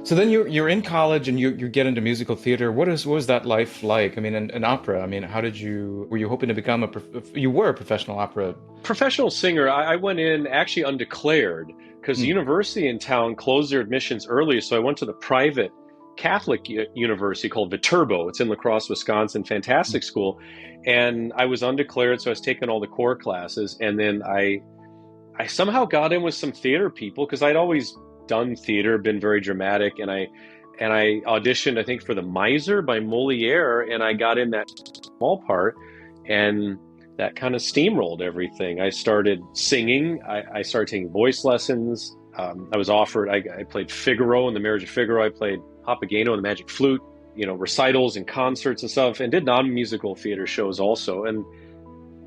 So then you're in college and you get into musical theater. What was that life like? I mean, in opera. I mean, how did you were you hoping to become you were a professional opera? Professional singer, I went in actually undeclared because the Hmm. university in town closed their admissions early. So I went to the private Catholic university called Viterbo. It's in La Crosse, Wisconsin, fantastic school. And I was undeclared, so I was taking all the core classes. And then I somehow got in with some theater people because I'd always done theater, been very dramatic, and I auditioned, I think, for The Miser by Moliere, and I got in that small part, and that kind of steamrolled everything. I started singing. I started taking voice lessons. I was offered. I played Figaro in The Marriage of Figaro. I played Papageno in The Magic Flute. Recitals and concerts and stuff, and did non-musical theater shows also. And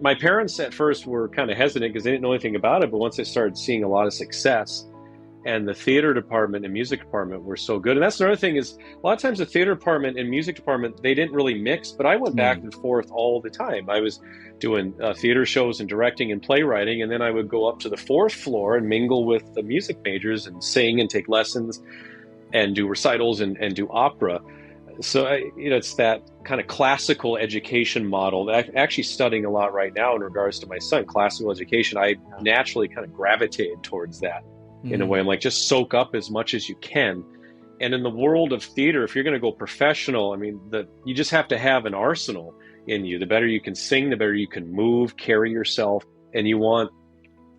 my parents at first were kind of hesitant because they didn't know anything about it. But once they started seeing a lot of success, and the theater department and music department were so good. And that's another thing is a lot of times the theater department and music department, they didn't really mix, but I went back Hmm. and forth all the time. I was doing theater shows and directing and playwriting, and then I would go up to the fourth floor and mingle with the music majors and sing and take lessons and do recitals and do opera. So it's that kind of classical education model that I'm actually studying a lot right now in regards to my son. Classical education, I naturally kind of gravitated towards that in a way. Hmm. I'm like, just soak up as much as you can. And in the world of theater, if you're going to go professional, I mean, you just have to have an arsenal in you. The better you can sing, the better you can move, carry yourself, and you want,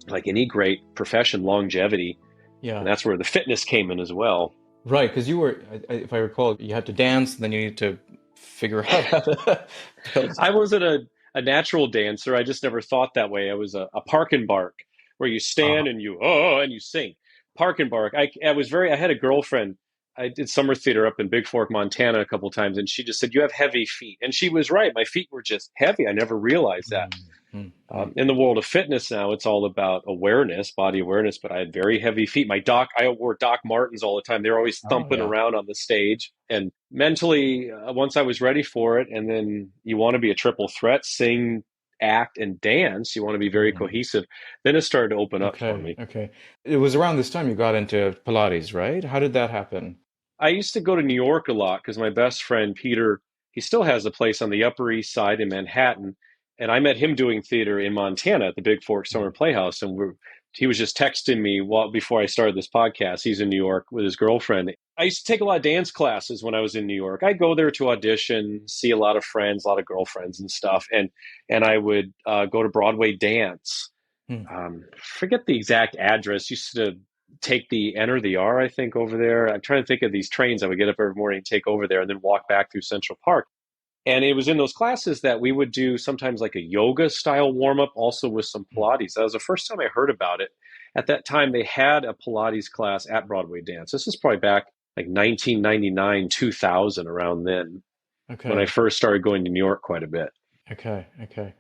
like any great profession, longevity. And Yeah. that's where the fitness came in as well. Right, because you were, if I recall, you had to dance, and then you need to figure out how to build. I wasn't a natural dancer. I just never thought that way. I was a park and bark where you stand Ah, and you sing. Park and bark. I had a girlfriend. I did summer theater up in Big Fork, Montana a couple times, and she just said, "You have heavy feet." And she was right. My feet were just heavy. I never realized that. mm, mm, mm. In the world of fitness now, it's all about awareness, body awareness. But I had very heavy feet. I wore Doc Martens all the time. They're always Oh thumping yeah. around on the stage. And mentally, once I was ready for it, and then you want to be a triple threat: sing, act, and dance. You want to be very Mm. cohesive. Then it started to open up for Okay, me. okay. It was around this time you got into Pilates, right? How did that happen? I used to go to New York a lot because my best friend Peter, he still has a place on the Upper East Side in Manhattan, and I met him doing theater in Montana at the Big Fork Summer Mm. Playhouse, and he was just texting me before I started this podcast. He's in New York with his girlfriend. I used to take a lot of dance classes when I was in New York. I'd go there to audition, see a lot of friends, a lot of girlfriends and stuff, and I would go to Broadway dance. Mm. Forget the exact address. Used to take the N or the R, I think, over there. I'm trying to think of these trains I would get up every morning, take over there, and then walk back through Central Park. And it was in those classes that we would do sometimes like a yoga style warm up, also with some Mm. Pilates. That was the first time I heard about it. At that time, they had a Pilates class at Broadway Dance. This is probably back like 1999, 2000, around then, when I Okay, first started going to New York quite a bit. okay, okay.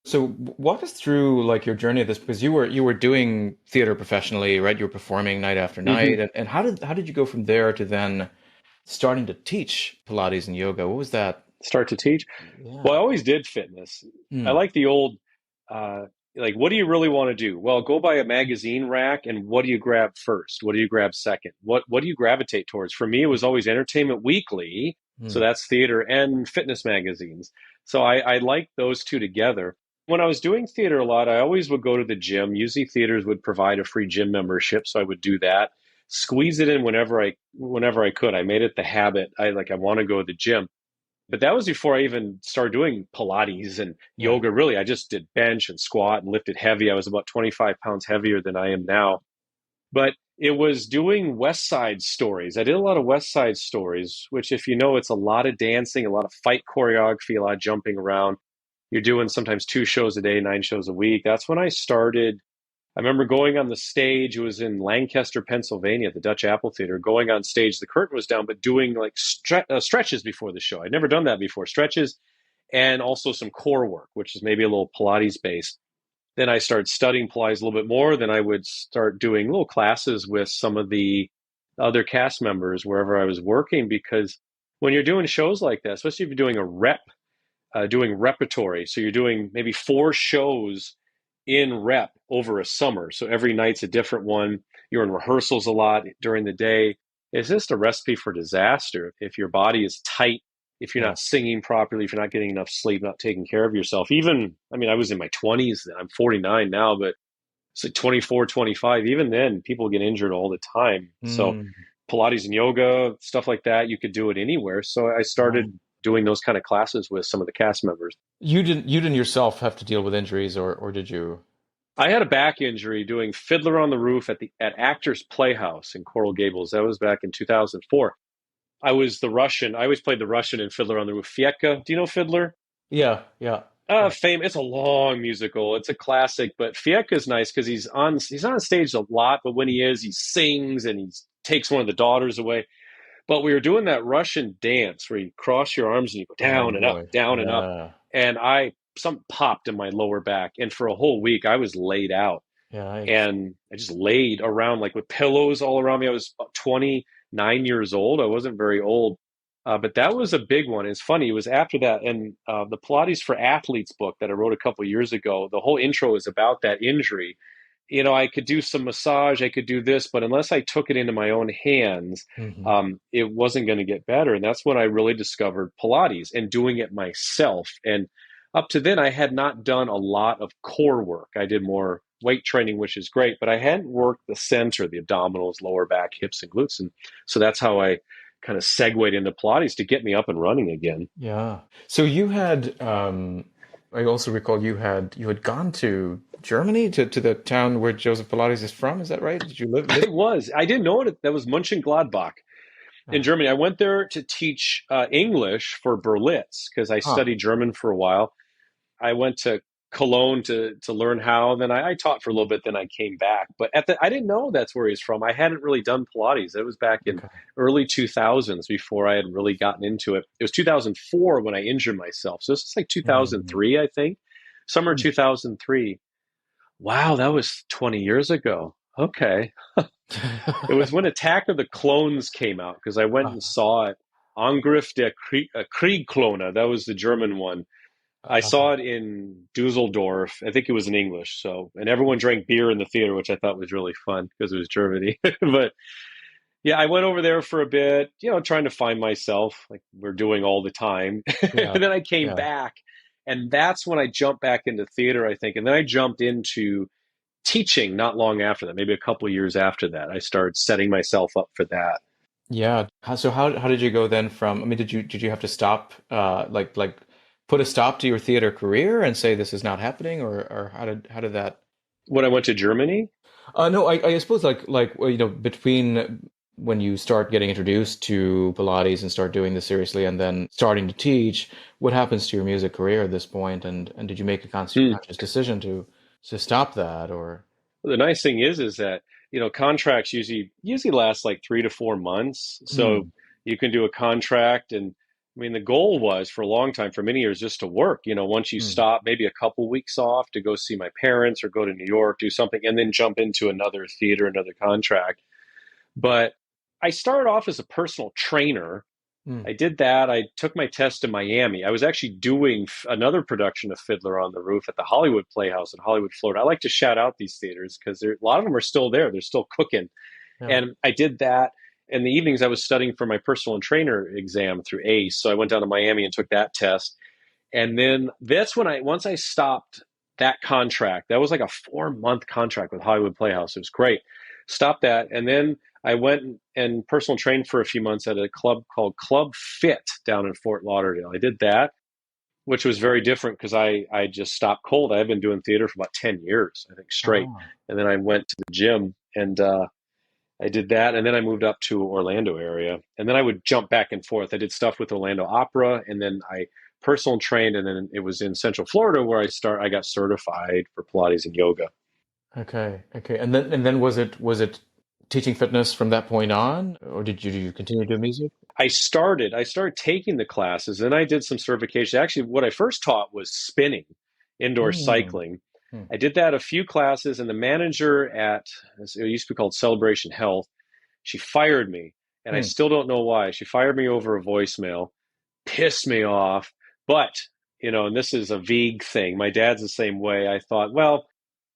So walk us through like your journey of this because you were doing theater professionally, right? You were performing night after night, Mm-hmm. and how did you go from there to then starting to teach Pilates and yoga? What was that? Start to teach. Well, I Yeah. always did fitness. I Hmm. like the old, uh, like, what do you really want to do? Well, go buy a magazine rack, and what do you grab first? What do you grab second? What do you gravitate towards? For me, it was always Entertainment Weekly, so Hmm. that's theater and fitness magazines. So I like those two together. When I was doing theater a lot, I always would go to the gym. Usually, theaters would provide a free gym membership, so I would do that. Squeeze it in whenever I could. I made it the habit. I want to go to the gym, but that was before I even started doing Pilates and Yeah. yoga. Really, I just did bench and squat and lifted heavy. I was about 25 pounds heavier than I am now. But it was doing West Side Stories. I did a lot of West Side Stories, which, if you know, it's a lot of dancing, a lot of fight choreography, a lot of jumping around. You're doing sometimes 2 shows a day, 9 shows a week. That's when I started. I remember going on the stage. It was in Lancaster, Pennsylvania, at the Dutch Apple Theater. Going on stage, the curtain was down, but doing like stretches before the show. I'd never done that before. Stretches and also some core work, which is maybe a little Pilates based. Then I started studying Pilates a little bit more. Then I would start doing little classes with some of the other cast members wherever I was working, because when you're doing shows like that, especially if you're doing a doing repertory. So you're doing maybe 4 shows in rep over a summer. So every night's a different one. You're in rehearsals a lot during the day. It's just a recipe for disaster. If your body is tight, if you're Yeah. not singing properly, if you're not getting enough sleep, not taking care of yourself. Even, I mean, I was in my 20s then. I'm 49 now, but it's like 24, 25. Even then, people get injured all the time. So Mm. Pilates and yoga, stuff like that, you could do it anywhere. So I Wow. started doing those kind of classes with some of the cast members. You didn't yourself have to deal with injuries, or did you? I had a back injury doing Fiddler on the Roof at Actors Playhouse in Coral Gables. That was back in 2004. I was the Russian. I always played the Russian in Fiddler on the Roof. Fieka, do you know Fiddler? Yeah, yeah. Yeah. Fame. It's a long musical. It's a classic, but Fieka is nice because he's on stage a lot. But when he is, he sings and he takes one of the daughters away. But we were doing that Russian dance where you cross your arms and you go Oh down and up, boy. down and up. Yeah. And something popped in my lower back, and for a whole week I was laid out, Yikes. and I just laid around like with pillows all around me. I was about 29 years old. I wasn't very old, but that was a big one. It's funny. It was after that, and the Pilates for Athletes book that I wrote a couple years ago. The whole intro is about that injury. I could do some massage, I could do this, but unless I took it into my own hands, Hmm. it wasn't going to get better. And that's when I really discovered Pilates and doing it myself. And up to then, I had not done a lot of core work. I did more weight training, which is great, but I hadn't worked the center, the abdominals, lower back, hips, and glutes. And so that's how I kind of segued into Pilates to get me up and running again. Yeah. So you had, I also recall you had gone to Germany to the town where Joseph Pilates is from. Is that right? Did you live? I didn't know it. That was Mönchengladbach in Ah. Germany. I went there to teach English for Berlitz because I Huh. studied German for a while. I went to Cologne to learn how. Then I taught for a little bit. Then I came back. But I didn't know that's where he's from. I hadn't really done Pilates. It was back in Okay. early 2000s before I had really gotten into it. It was 2004 when I injured myself. So this is like Mm. 2003, I think, summer Mm. 2003. Wow, that was 20 years ago. Okay. It was when Attack of the Clones came out because I went and Ah, saw it. Angriff der Kriegklone, that was the German one. I ah, saw it in Dusseldorf. I think it was in English. So, and everyone drank beer in the theater, which I thought was really fun because it was Germany. But yeah, I went over there for a bit, trying to find myself like we're doing all the time. yeah, And then I came yeah. back, and that's when I jumped back into theater, I think. And then I jumped into teaching not long after that, maybe a couple of years after that. I started setting myself up for that. Yeah. So how did you go then from, I mean, did you have to stop like put a stop to your theater career and say this is not happening, or how did that? When I went to Germany, No, I suppose like well, between when you start getting introduced to Pilates and start doing this seriously and then starting to teach, what happens to your music career at this point? And did you make a hmm, conscious decision to stop that, or? the nice thing is that contracts usually last like 3 to 4 months. So Mm, you can do a contract, and I mean the goal was for a long time, for many years, just to work. Once you mm, stop, maybe a couple weeks off to go see my parents or go to New York, do something, and then jump into another theater, another contract. But I started off as a personal trainer. mm, I did that. I took my test in Miami. I was actually doing another production of Fiddler on the Roof at the Hollywood Playhouse in Hollywood, Florida. I like to shout out these theaters because a lot of them are still there. They're still cooking. yeah. And I did that. In the evenings, I was studying for my personal trainer exam through ACE. So I went down to Miami and took that test. And then that's when once I stopped that contract, that was like a 4 month contract with Hollywood Playhouse. It was great. Stopped that. And then I went and personal trained for a few months at a club called Club Fit down in Fort Lauderdale. I did that, which was very different because I just stopped cold. I've been doing theater for about 10 years, I think, straight. Ah, And then I went to the gym, and I did that. And then I moved up to Orlando area. And then I would jump back and forth. I did stuff with Orlando Opera, and then I personal trained. And then it was in Central Florida where I got certified for Pilates and yoga. okay, okay. And then was it teaching fitness from that point on, or did you continue to do music? I started taking the classes, and I did some certification. Actually, what I first taught was spinning, indoor Mm, cycling. mm, I did that a few classes, and the manager at it used to be called Celebration Health, she fired me, and I mm, still don't know why. She fired me over a voicemail, pissed me off. But and this is a Vigue thing. My dad's the same way. I thought, well,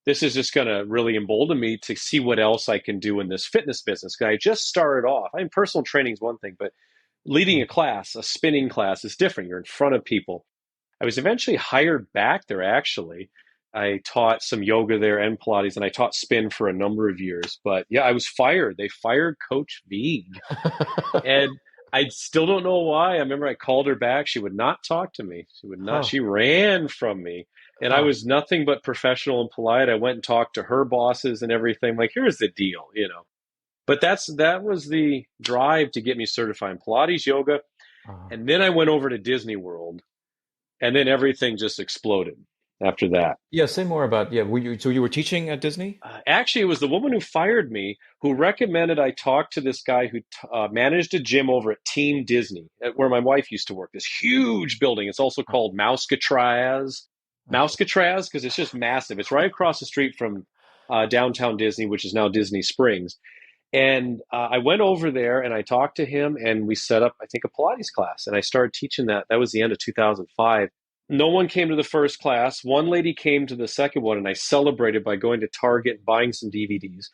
this is just going to really embolden me to see what else I can do in this fitness business. Because I just started off. I mean, personal training is one thing, but leading a class, a spinning class, is different. You're in front of people. I was eventually hired back there, actually. I taught some yoga there and Pilates, and I taught spin for a number of years. But yeah, I was fired. They fired Coach Vigue. And I still don't know why. I remember I called her back. She would not talk to me. She would not. Huh. She ran from me. And I Huh. was nothing but professional and polite. I went and talked to her bosses and everything. Like, here's the deal, you know. But that was the drive to get me certified in Pilates, yoga. Uh, And then I went over to Disney World, and then everything just exploded after that. yeah, say more about, yeah, so you were teaching at Disney? Actually, it was the woman who fired me who recommended I talk to this guy who managed a gym over at Team Disney, where my wife used to work. This huge building. It's also called Mouskatraz, Okay. because it's just massive. It's right across the street from downtown Disney, which is now Disney Springs. And I went over there and I talked to him, and we set up, I think, a Pilates class. And I started teaching that. That was the end of 2005. No one came to the first class. One lady came to the second one, and I celebrated by going to Target and buying some DVDs.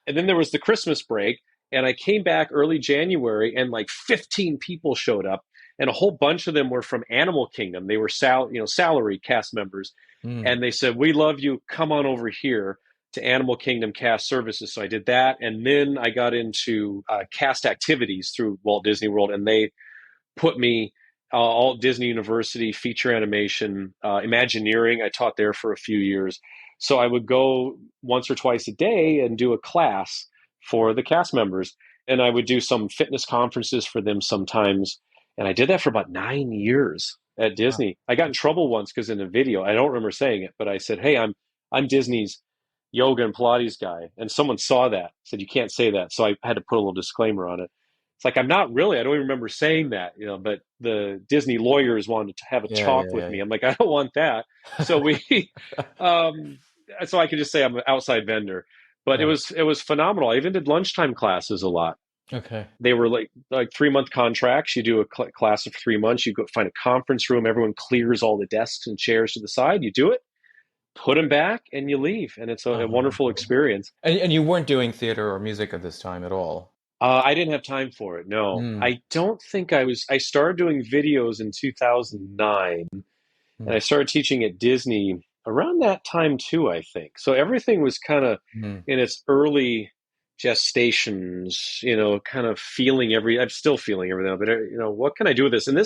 And then there was the Christmas break, and I came back early January, and like 15 people showed up, and a whole bunch of them were from Animal Kingdom. They were salary cast members, Mm. and they said, "We love you. Come on over here to Animal Kingdom Cast Services." So I did that, and then I got into cast activities through Walt Disney World, and they put me all Disney University, feature animation, Imagineering. I taught there for a few years. So I would go once or twice a day and do a class for the cast members. And I would do some fitness conferences for them sometimes. And I did that for about 9 years at Wow. Disney. I got in trouble once because in a video, I don't remember saying it, but I said, "Hey, I'm Disney's yoga and Pilates guy." And someone saw that, said, "You can't say that." So I had to put a little disclaimer on it. It's like, I'm not really. I don't even remember saying that, but the Disney lawyers wanted to have a Yeah, talk yeah, with yeah, me. I'm like, I don't want that. So um, so I could just say I'm an outside vendor. But it yeah. was phenomenal. I even did lunchtime classes a lot. Okay. They were like 3-month contracts. You do a class of 3 months. You go find a conference room. Everyone clears all the desks and chairs to the side. You do it, put them back, and you leave. And it's a wonderful experience. And you weren't doing theater or music at this time at all? I didn't have time for it. No, Mm. I don't think I was. I started doing videos in 2009, and Mm. I started teaching at Disney around that time too, I think. So everything was kind of Mm. in its early gestations, kind of I'm still feeling everything, but what can I do with this? And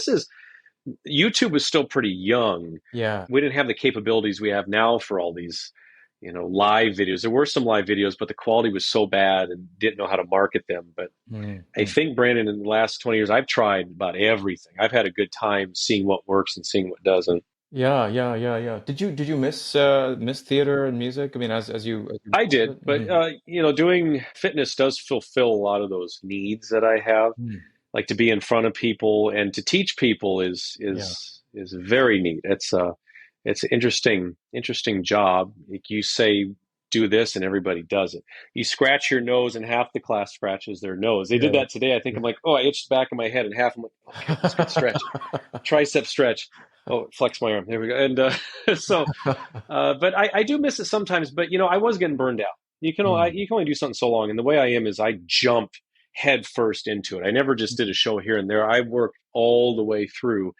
YouTube was still pretty young. Yeah. We didn't have the capabilities we have now for all these, live videos. There were some live videos, but the quality was so bad and didn't know how to market them. But Mm. I Mm. think, Brandon, in the last 20 years, I've tried about everything. I've had a good time seeing what works and seeing what doesn't. Yeah, yeah, yeah, yeah. Did you miss theater and music? I mean, as you I built did, it? but Mm. doing fitness does fulfill a lot of those needs that I have. Mm. Like to be in front of people and to teach people Yeah. is very neat. It's an interesting job. Like you say, do this, and everybody does it. You scratch your nose, and half the class scratches their nose. They did Yeah. that today. I think I'm like, oh, I itched the back of my head, and half I'm like, okay, that's a good stretch. Tricep stretch. Oh, flex my arm. There we go. And but I do miss it sometimes. But I was getting burned out. Mm. You can only do something so long. And the way I am is I jump head first into it. I never just did a show here and there. I worked all the way through.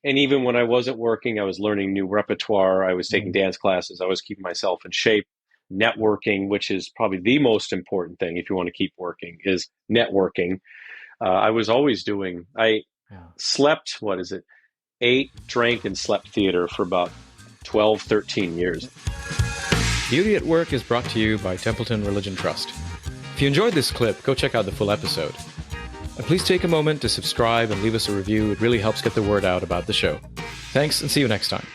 And even when I wasn't working, I was learning new repertoire. I was taking Mm. dance classes. I was keeping myself in shape. Networking, which is probably the most important thing if you want to keep working, is networking. I was always doing. I Yeah. slept. What is it? Ate, drank, and slept theater for about 12, 13 years. Beauty at Work is brought to you by Templeton Religion Trust. If you enjoyed this clip, go check out the full episode. And please take a moment to subscribe and leave us a review. It really helps get the word out about the show. Thanks, and see you next time.